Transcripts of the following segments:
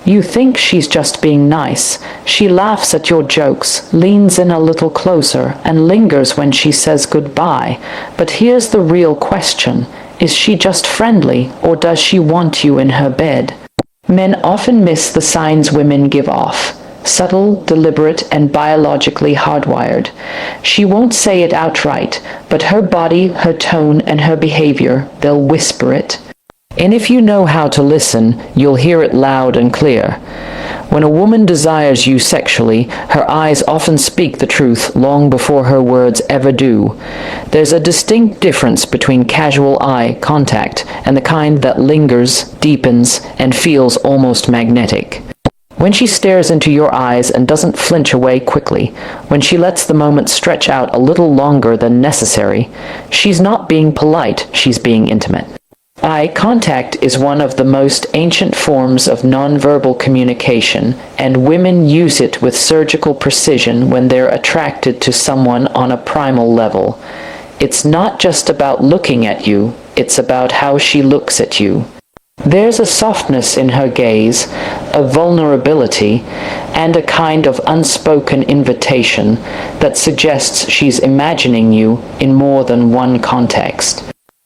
You think she's just being nice. She laughs at your jokes, leans in a little closer, and lingers when she says goodbye. But here's the real question. Is she just friendly, or does she want you in her bed? Men often miss the signs women give off. Subtle, deliberate, and biologically hardwired. She won't say it outright, but her body, her tone, and her behavior, they'll whisper it. And if you know how to listen, you'll hear it loud and clear. When a woman desires you sexually, her eyes often speak the truth long before her words ever do. There's a distinct difference between casual eye contact and the kind that lingers, deepens, and feels almost magnetic. When she stares into your eyes and doesn't flinch away quickly, when she lets the moment stretch out a little longer than necessary, she's not being polite, she's being intimate. Eye contact is one of the most ancient forms of nonverbal communication, and women use it with surgical precision when they're attracted to someone on a primal level. It's not just about looking at you, it's about how she looks at you. There's a softness in her gaze, a vulnerability, and a kind of unspoken invitation that suggests she's imagining you in more than one context.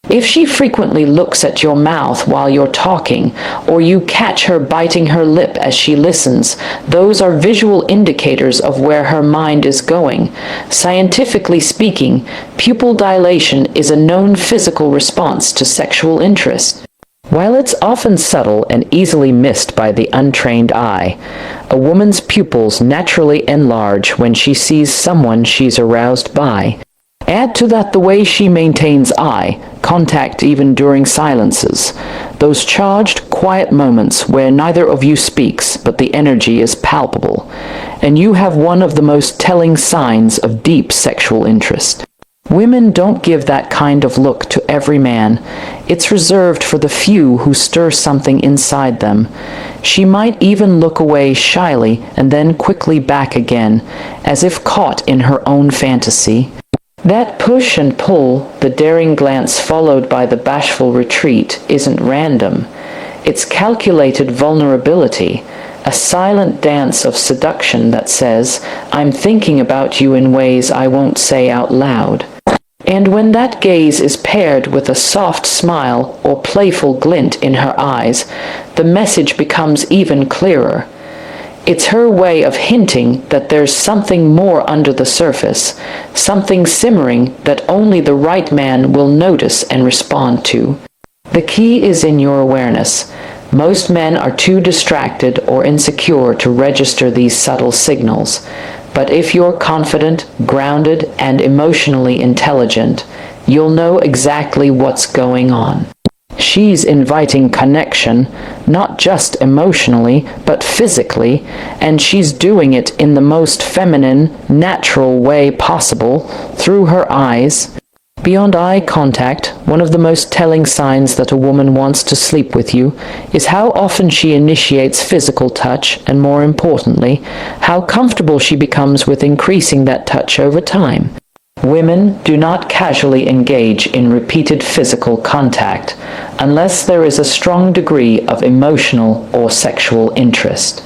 If she frequently looks at your mouth while you're talking, or you catch her biting her lip as she listens, those are visual indicators of where her mind is going. Scientifically speaking, pupil dilation is a known physical response to sexual interest. While it's often subtle and easily missed by the untrained eye, a woman's pupils naturally enlarge when she sees someone she's aroused by. Add to that the way she maintains eye contact even during silences, those charged, quiet moments where neither of you speaks but the energy is palpable, and you have one of the most telling signs of deep sexual interest. Women don't give that kind of look to every man. It's reserved for the few who stir something inside them. She might even look away shyly and then quickly back again, as if caught in her own fantasy. That push and pull, the daring glance followed by the bashful retreat, isn't random. It's calculated vulnerability, a silent dance of seduction that says, "I'm thinking about you in ways I won't say out loud." And when that gaze is paired with a soft smile or playful glint in her eyes, the message becomes even clearer. It's her way of hinting that there's something more under the surface, something simmering that only the right man will notice and respond to. The key is in your awareness. Most men are too distracted or insecure to register these subtle signals. But if you're confident, grounded, and emotionally intelligent, you'll know exactly what's going on. She's inviting connection, not just emotionally, but physically, and she's doing it in the most feminine, natural way possible, through her eyes. Beyond eye contact, one of the most telling signs that a woman wants to sleep with you is how often she initiates physical touch, and more importantly, how comfortable she becomes with increasing that touch over time. Women do not casually engage in repeated physical contact unless there is a strong degree of emotional or sexual interest.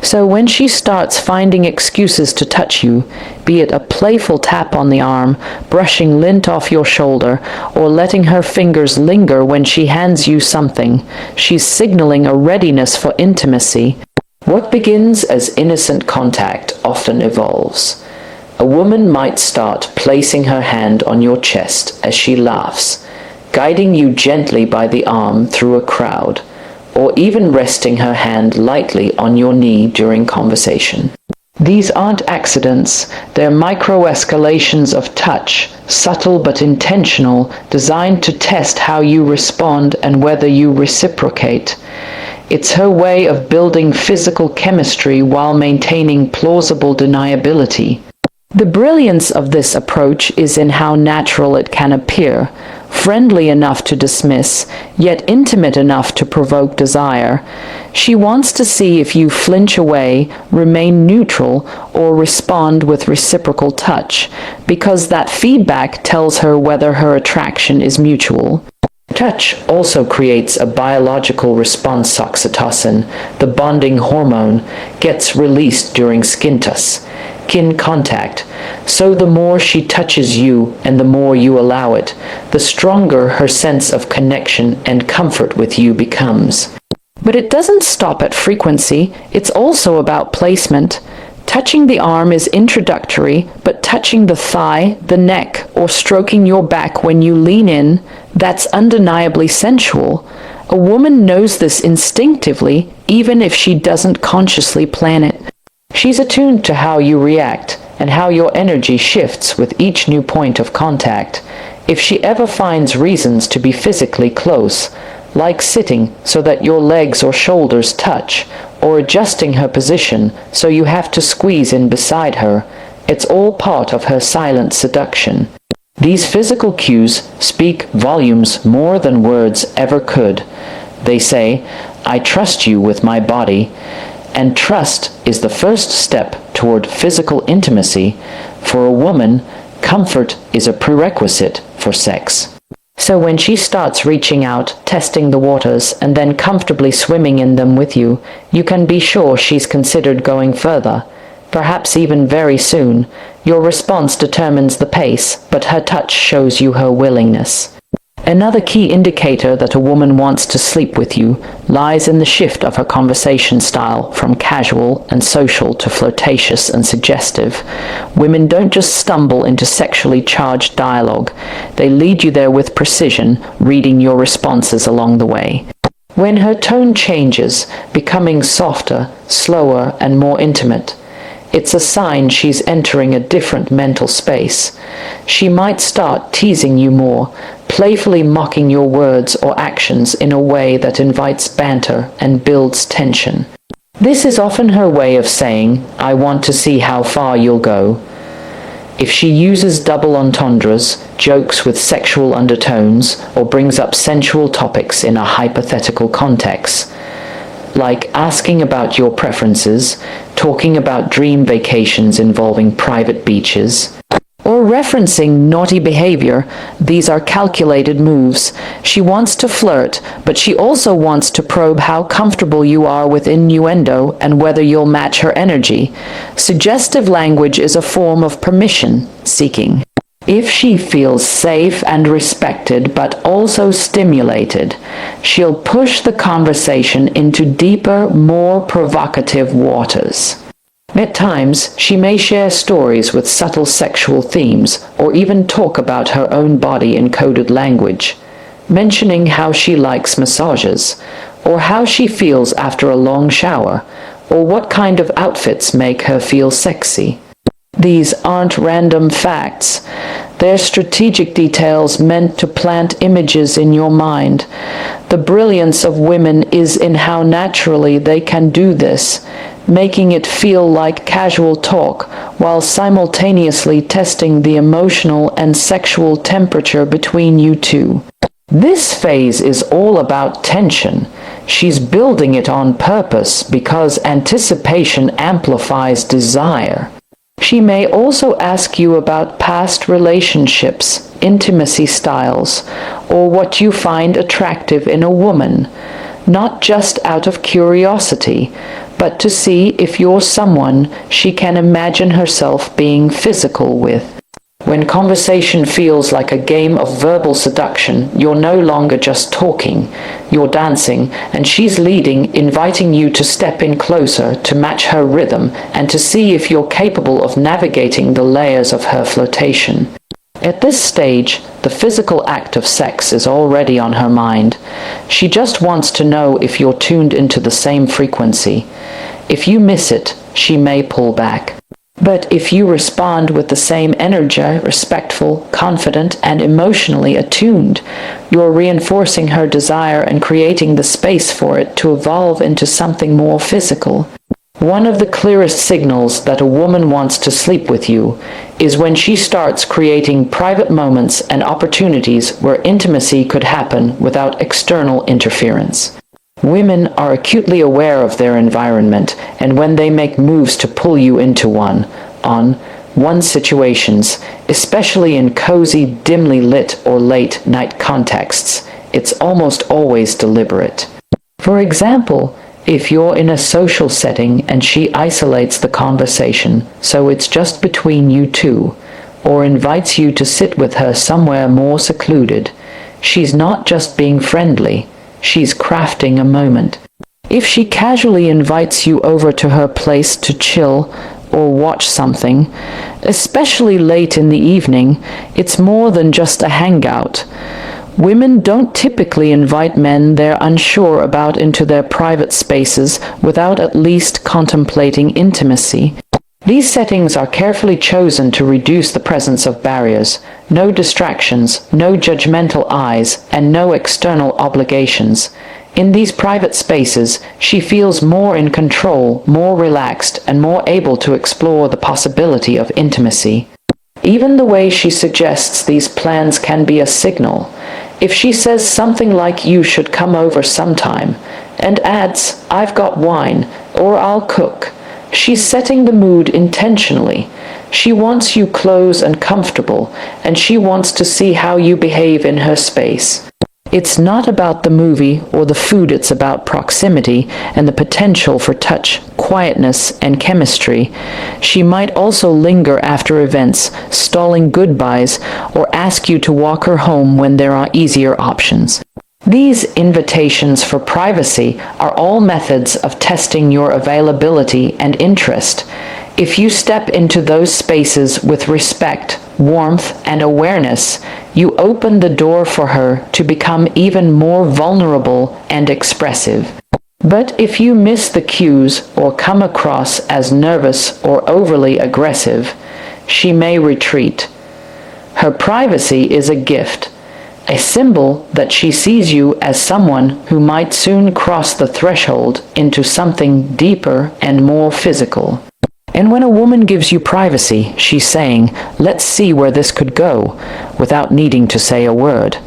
So when she starts finding excuses to touch you, be it a playful tap on the arm, brushing lint off your shoulder, or letting her fingers linger when she hands you something, she's signaling a readiness for intimacy. What begins as innocent contact often evolves. A woman might start placing her hand on your chest as she laughs, guiding you gently by the arm through a crowd, or even resting her hand lightly on your knee during conversation. These aren't accidents, they're micro-escalations of touch, subtle but intentional, designed to test how you respond and whether you reciprocate. It's her way of building physical chemistry while maintaining plausible deniability. The brilliance of this approach is in how natural it can appear, friendly enough to dismiss, yet intimate enough to provoke desire. She wants to see if you flinch away, remain neutral, or respond with reciprocal touch, because that feedback tells her whether her attraction is mutual. Touch also creates a biological response. Oxytocin, the bonding hormone, gets released during skin contact. So the more she touches you and the more you allow it, the stronger her sense of connection and comfort with you becomes. But it doesn't stop at frequency, it's also about placement. Touching the arm is introductory, but touching the thigh, the neck, or stroking your back when you lean in, that's undeniably sensual. A woman knows this instinctively, even if she doesn't consciously plan it. She's attuned to how you react and how your energy shifts with each new point of contact. If she ever finds reasons to be physically close, like sitting so that your legs or shoulders touch, or adjusting her position so you have to squeeze in beside her, it's all part of her silent seduction. These physical cues speak volumes more than words ever could. They say, "I trust you with my body," and trust is the first step toward physical intimacy. For a woman, comfort is a prerequisite for sex. So when she starts reaching out, testing the waters, and then comfortably swimming in them with you, you can be sure she's considered going further, perhaps even very soon. Your response determines the pace, but her touch shows you her willingness. Another key indicator that a woman wants to sleep with you lies in the shift of her conversation style from casual and social to flirtatious and suggestive. Women don't just stumble into sexually charged dialogue. They lead you there with precision, reading your responses along the way. When her tone changes, becoming softer, slower, and more intimate, it's a sign she's entering a different mental space. She might start teasing you more, playfully mocking your words or actions in a way that invites banter and builds tension. This is often her way of saying, "I want to see how far you'll go." If she uses double entendres, jokes with sexual undertones, or brings up sensual topics in a hypothetical context, like asking about your preferences, talking about dream vacations involving private beaches, or referencing naughty behavior, these are calculated moves. She wants to flirt, but she also wants to probe how comfortable you are with innuendo and whether you'll match her energy. Suggestive language is a form of permission seeking. If she feels safe and respected, but also stimulated, she'll push the conversation into deeper, more provocative waters. At times, she may share stories with subtle sexual themes, or even talk about her own body in coded language, mentioning how she likes massages, or how she feels after a long shower, or what kind of outfits make her feel sexy. These aren't random facts. They're strategic details meant to plant images in your mind. The brilliance of women is in how naturally they can do this, making it feel like casual talk while simultaneously testing the emotional and sexual temperature between you two. This phase is all about tension. She's building it on purpose because anticipation amplifies desire. She may also ask you about past relationships, intimacy styles, or what you find attractive in a woman, not just out of curiosity, but to see if you're someone she can imagine herself being physical with. When conversation feels like a game of verbal seduction, you're no longer just talking, you're dancing, and she's leading, inviting you to step in closer to match her rhythm and to see if you're capable of navigating the layers of her flirtation. At this stage, the physical act of sex is already on her mind. She just wants to know if you're tuned into the same frequency. If you miss it, she may pull back. But if you respond with the same energy, respectful, confident, and emotionally attuned, you're reinforcing her desire and creating the space for it to evolve into something more physical. One of the clearest signals that a woman wants to sleep with you is when she starts creating private moments and opportunities where intimacy could happen without external interference. Women are acutely aware of their environment, and when they make moves to pull you into one situations, especially in cozy, dimly lit or late night contexts, it's almost always deliberate. For example, if you're in a social setting and she isolates the conversation, so it's just between you two, or invites you to sit with her somewhere more secluded, she's not just being friendly, she's crafting a moment. If she casually invites you over to her place to chill or watch something, especially late in the evening, it's more than just a hangout. Women don't typically invite men they're unsure about into their private spaces without at least contemplating intimacy. These settings are carefully chosen to reduce the presence of barriers, no distractions, no judgmental eyes, and no external obligations. In these private spaces, she feels more in control, more relaxed, and more able to explore the possibility of intimacy. Even the way she suggests these plans can be a signal. If she says something like "you should come over sometime," and adds "I've got wine," or "I'll cook," she's setting the mood intentionally. She wants you close and comfortable, and she wants to see how you behave in her space. It's not about the movie or the food, it's about proximity and the potential for touch, quietness, and chemistry. She might also linger after events, stalling goodbyes, or ask you to walk her home when there are easier options. These invitations for privacy are all methods of testing your availability and interest. If you step into those spaces with respect, warmth, and awareness, you open the door for her to become even more vulnerable and expressive. But if you miss the cues or come across as nervous or overly aggressive, she may retreat. Her privacy is a gift, a symbol that she sees you as someone who might soon cross the threshold into something deeper and more physical. And when a woman gives you privacy, she's saying, "Let's see where this could go," without needing to say a word.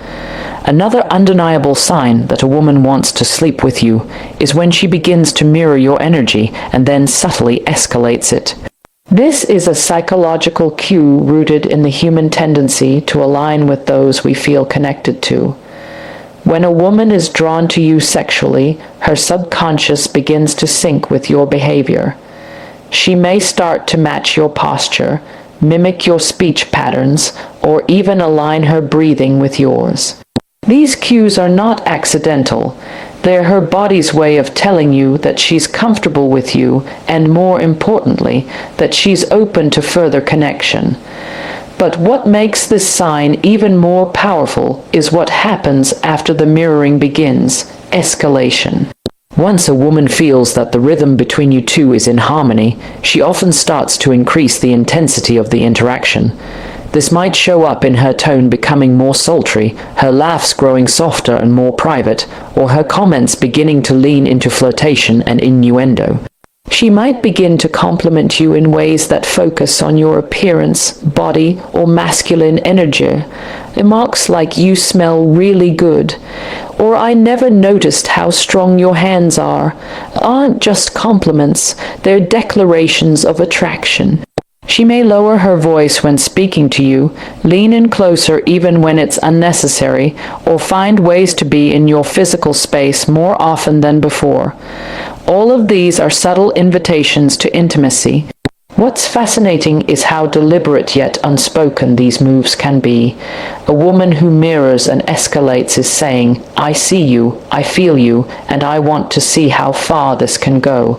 Another undeniable sign that a woman wants to sleep with you is when she begins to mirror your energy and then subtly escalates it. This is a psychological cue rooted in the human tendency to align with those we feel connected to. When a woman is drawn to you sexually, her subconscious begins to sync with your behavior. She may start to match your posture, mimic your speech patterns, or even align her breathing with yours. These cues are not accidental. They're her body's way of telling you that she's comfortable with you, and more importantly, that she's open to further connection. But what makes this sign even more powerful is what happens after the mirroring begins: escalation. Once a woman feels that the rhythm between you two is in harmony, she often starts to increase the intensity of the interaction. This might show up in her tone becoming more sultry, her laughs growing softer and more private, or her comments beginning to lean into flirtation and innuendo. She might begin to compliment you in ways that focus on your appearance, body, or masculine energy. Remarks like "you smell really good," or "I never noticed how strong your hands are," aren't just compliments, they're declarations of attraction. She may lower her voice when speaking to you, lean in closer even when it's unnecessary, or find ways to be in your physical space more often than before. All of these are subtle invitations to intimacy. What's fascinating is how deliberate yet unspoken these moves can be. A woman who mirrors and escalates is saying, "I see you, I feel you, and I want to see how far this can go."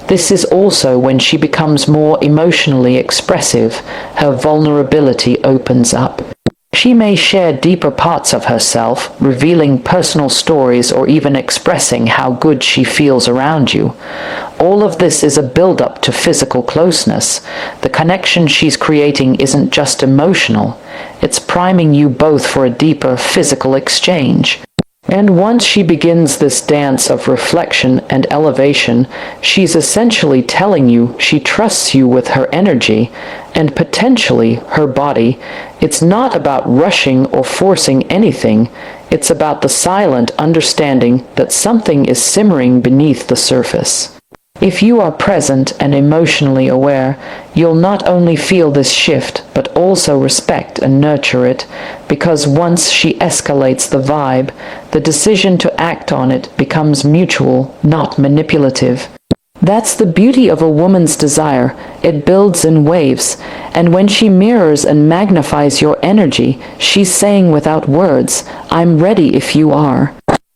This is also when she becomes more emotionally expressive. Her vulnerability opens up. She may share deeper parts of herself, revealing personal stories or even expressing how good she feels around you. All of this is a build-up to physical closeness. The connection she's creating isn't just emotional, it's priming you both for a deeper physical exchange. And once she begins this dance of reflection and elevation, she's essentially telling you she trusts you with her energy and potentially her body. It's not about rushing or forcing anything. It's about the silent understanding that something is simmering beneath the surface. If you are present and emotionally aware, you'll not only feel this shift, but also respect and nurture it, because once she escalates the vibe, the decision to act on it becomes mutual, not manipulative. That's the beauty of a woman's desire. It builds in waves, and when she mirrors and magnifies your energy, she's saying without words, "I'm ready if you are."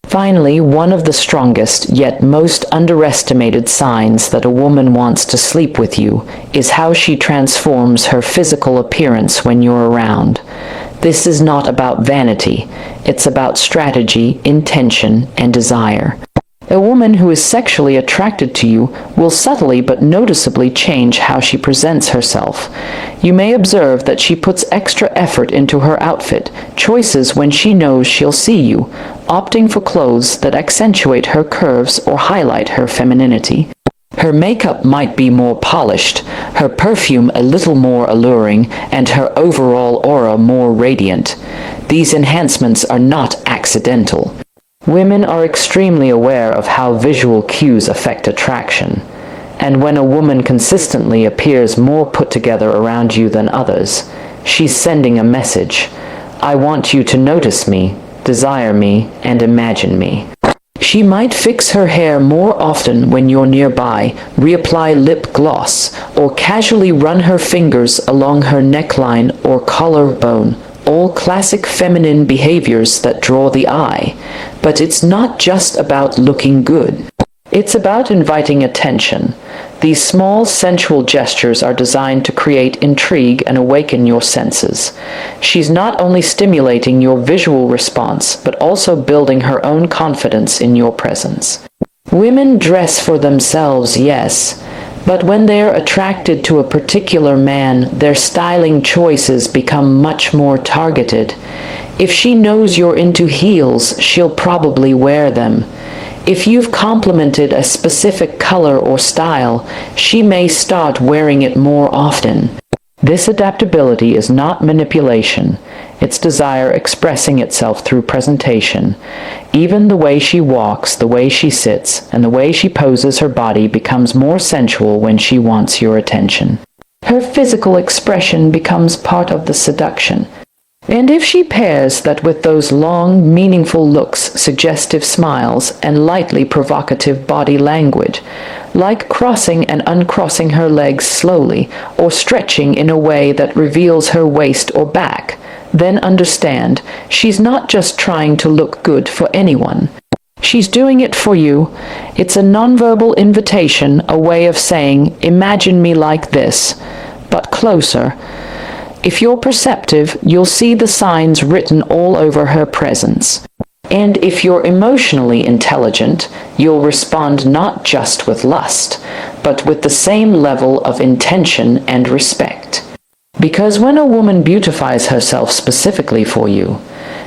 Finally, one of the strongest yet most underestimated signs that a woman wants to sleep with you is how she transforms her physical appearance when you're around. This is not about vanity, it's about strategy, intention, and desire. A woman who is sexually attracted to you will subtly but noticeably change how she presents herself. You may observe that she puts extra effort into her outfit choices when she knows she'll see you, opting for clothes that accentuate her curves or highlight her femininity. Her makeup might be more polished, her perfume a little more alluring, and her overall aura more radiant. These enhancements are not accidental. Women are extremely aware of how visual cues affect attraction, and when a woman consistently appears more put together around you than others, she's sending a message. I want you to notice me, desire me, and imagine me. She might fix her hair more often when you're nearby, reapply lip gloss, or casually run her fingers along her neckline or collarbone. All classic feminine behaviors that draw the eye. But it's not just about looking good. It's about inviting attention. These small, sensual gestures are designed to create intrigue and awaken your senses. She's not only stimulating your visual response, but also building her own confidence in your presence. Women dress for themselves, yes, but when they're attracted to a particular man, their styling choices become much more targeted. If she knows you're into heels, she'll probably wear them. If you've complimented a specific color or style, she may start wearing it more often. This adaptability is not manipulation. It's desire expressing itself through presentation. Even the way she walks, the way she sits, and the way she poses her body becomes more sensual when she wants your attention. Her physical expression becomes part of the seduction. And if she pairs that with those long, meaningful looks, suggestive smiles, and lightly provocative body language, like crossing and uncrossing her legs slowly, or stretching in a way that reveals her waist or back, then understand she's not just trying to look good for anyone. She's doing it for you. It's a nonverbal invitation, a way of saying, imagine me like this, but closer. If you're perceptive, you'll see the signs written all over her presence. And if you're emotionally intelligent, you'll respond not just with lust, but with the same level of intention and respect. Because when a woman beautifies herself specifically for you,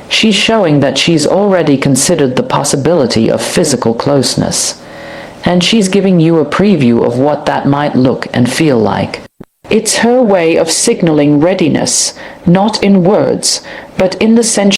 she's showing that she's already considered the possibility of physical closeness. And she's giving you a preview of what that might look and feel like. It's her way of signaling readiness, not in words, but in the sensual